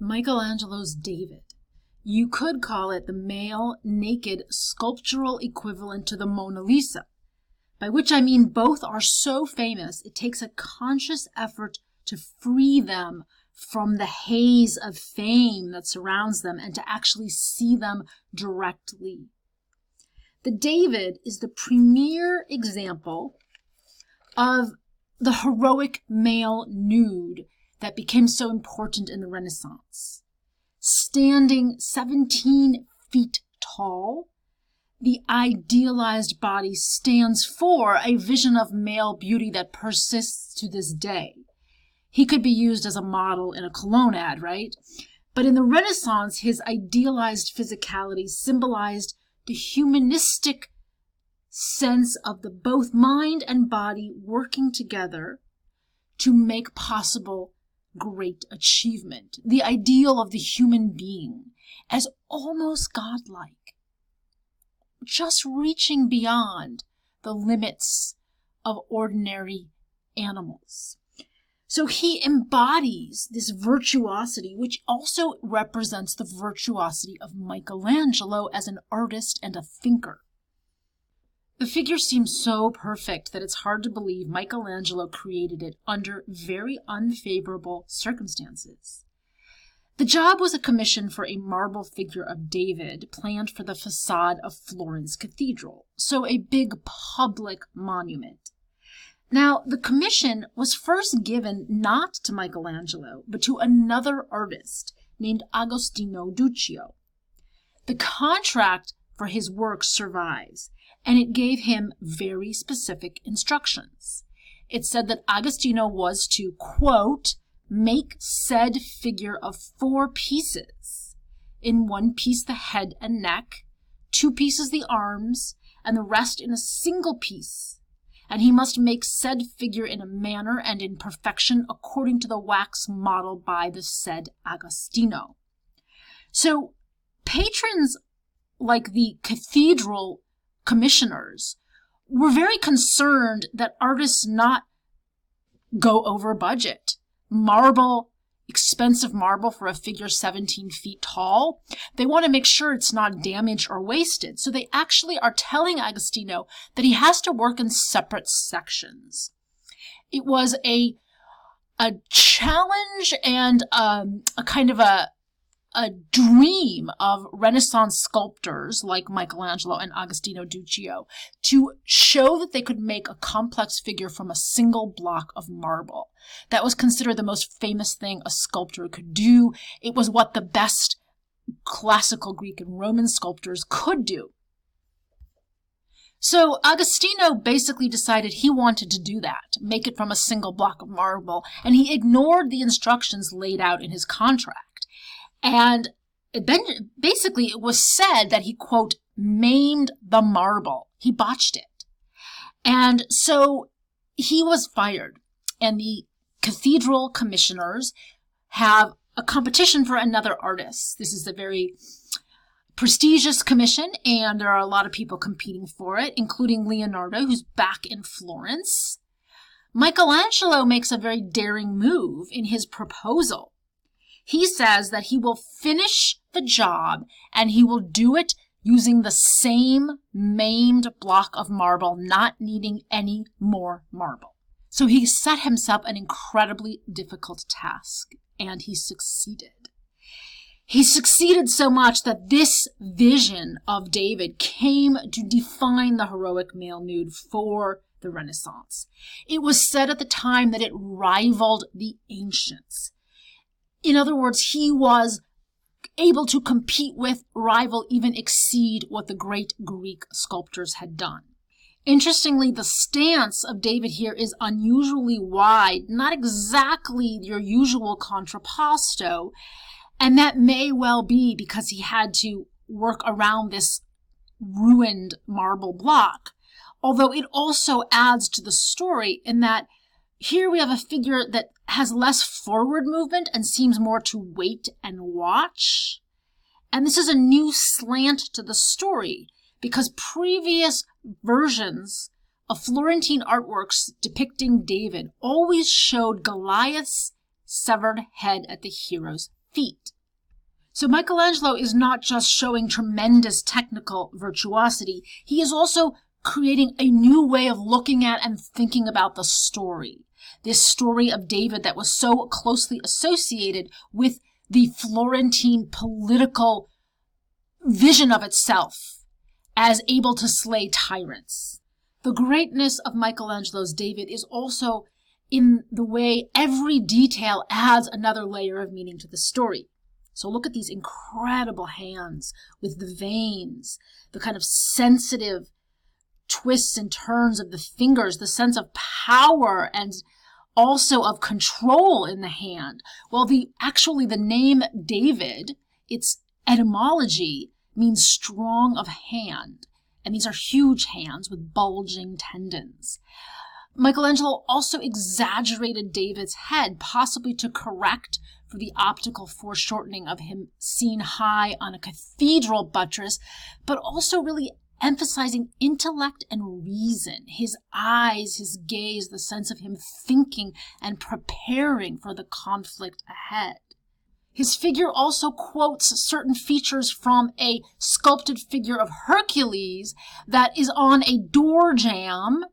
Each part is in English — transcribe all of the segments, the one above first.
Michelangelo's David. You could call it the male, naked, sculptural equivalent to the Mona Lisa, by which I mean both are so famous it takes a conscious effort to free them from the haze of fame that surrounds them and to actually see them directly. The David is the premier example of the heroic male nude that became so important in the Renaissance. Standing 17 feet tall, the idealized body stands for a vision of male beauty that persists to this day. He could be used as a model in a cologne ad, right? But in the Renaissance, his idealized physicality symbolized the humanistic sense of the both mind and body working together to make possible great achievement, the ideal of the human being as almost godlike, just reaching beyond the limits of ordinary animals. So he embodies this virtuosity, which also represents the virtuosity of Michelangelo as an artist and a thinker. The figure seems so perfect that it's hard to believe Michelangelo created it under very unfavorable circumstances. The job was a commission for a marble figure of David planned for the facade of Florence Cathedral, so a big public monument. Now, the commission was first given not to Michelangelo, but to another artist named Agostino Duccio. The contract for his work survives, and it gave him very specific instructions. It said that Agostino was to, quote, make said figure of 4 pieces. In 1 piece the head and neck, 2 pieces the arms, and the rest in a single piece. And he must make said figure in a manner and in perfection according to the wax model by the said Agostino. So patrons like the cathedral commissioners were very concerned that artists not go over budget. Marble, expensive marble for a figure 17 feet tall, they want to make sure it's not damaged or wasted. So they actually are telling Agostino that he has to work in separate sections. It was a challenge and a kind of a dream of Renaissance sculptors like Michelangelo and Agostino Duccio to show that they could make a complex figure from a single block of marble. That was considered the most famous thing a sculptor could do. It was what the best classical Greek and Roman sculptors could do. So Agostino basically decided he wanted to do that, make it from a single block of marble, and he ignored the instructions laid out in his contract. And then basically it was said that he, quote, maimed the marble. He botched it. And so he was fired. And the cathedral commissioners have a competition for another artist. This is a very prestigious commission, and there are a lot of people competing for it, including Leonardo, who's back in Florence. Michelangelo makes a very daring move in his proposal. He says that he will finish the job and he will do it using the same maimed block of marble, not needing any more marble. So he set himself an incredibly difficult task, and he succeeded. He succeeded so much that this vision of David came to define the heroic male nude for the Renaissance. It was said at the time that it rivaled the ancients. In other words, he was able to compete with, rival, even exceed what the great Greek sculptors had done. Interestingly, the stance of David here is unusually wide, not exactly your usual contrapposto, and that may well be because he had to work around this ruined marble block, although it also adds to the story in that here we have a figure that has less forward movement and seems more to wait and watch. And this is a new slant to the story because previous versions of Florentine artworks depicting David always showed Goliath's severed head at the hero's feet. So Michelangelo is not just showing tremendous technical virtuosity, he is also creating a new way of looking at and thinking about the story. This story of David that was so closely associated with the Florentine political vision of itself as able to slay tyrants. The greatness of Michelangelo's David is also in the way every detail adds another layer of meaning to the story. So look at these incredible hands with the veins, the kind of sensitive twists and turns of the fingers, the sense of power and also of control in the hand. Well, the name David, its etymology means strong of hand, and these are huge hands with bulging tendons. Michelangelo also exaggerated David's head, possibly to correct for the optical foreshortening of him seen high on a cathedral buttress, but also really emphasizing intellect and reason, his eyes, his gaze, the sense of him thinking and preparing for the conflict ahead. His figure also quotes certain features from a sculpted figure of Hercules that is on a door jamb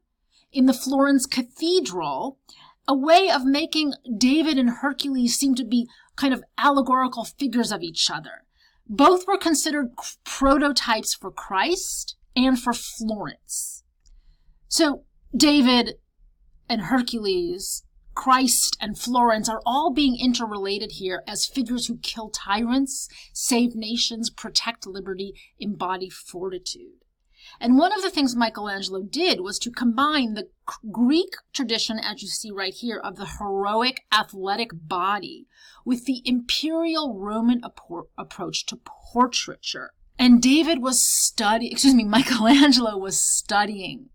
in the Florence Cathedral, a way of making David and Hercules seem to be kind of allegorical figures of each other. Both were considered prototypes for Christ and for Florence. So David and Hercules, Christ and Florence are all being interrelated here as figures who kill tyrants, save nations, protect liberty, embody fortitude. And one of the things Michelangelo did was to combine the Greek tradition, as you see right here, of the heroic athletic body with the imperial Roman approach to portraiture. And Michelangelo was studying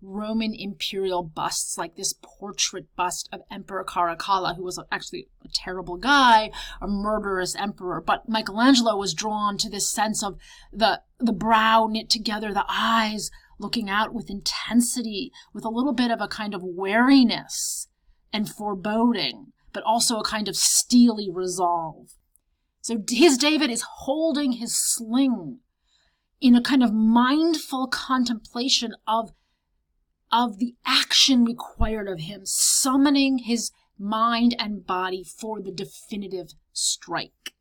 Roman imperial busts, like this portrait bust of Emperor Caracalla, who was actually a terrible guy, a murderous emperor. But Michelangelo was drawn to this sense of the brow knit together, the eyes looking out with intensity, with a little bit of a kind of wariness and foreboding, but also a kind of steely resolve. So his David is holding his sling in a kind of mindful contemplation of the action required of him, summoning his mind and body for the definitive strike.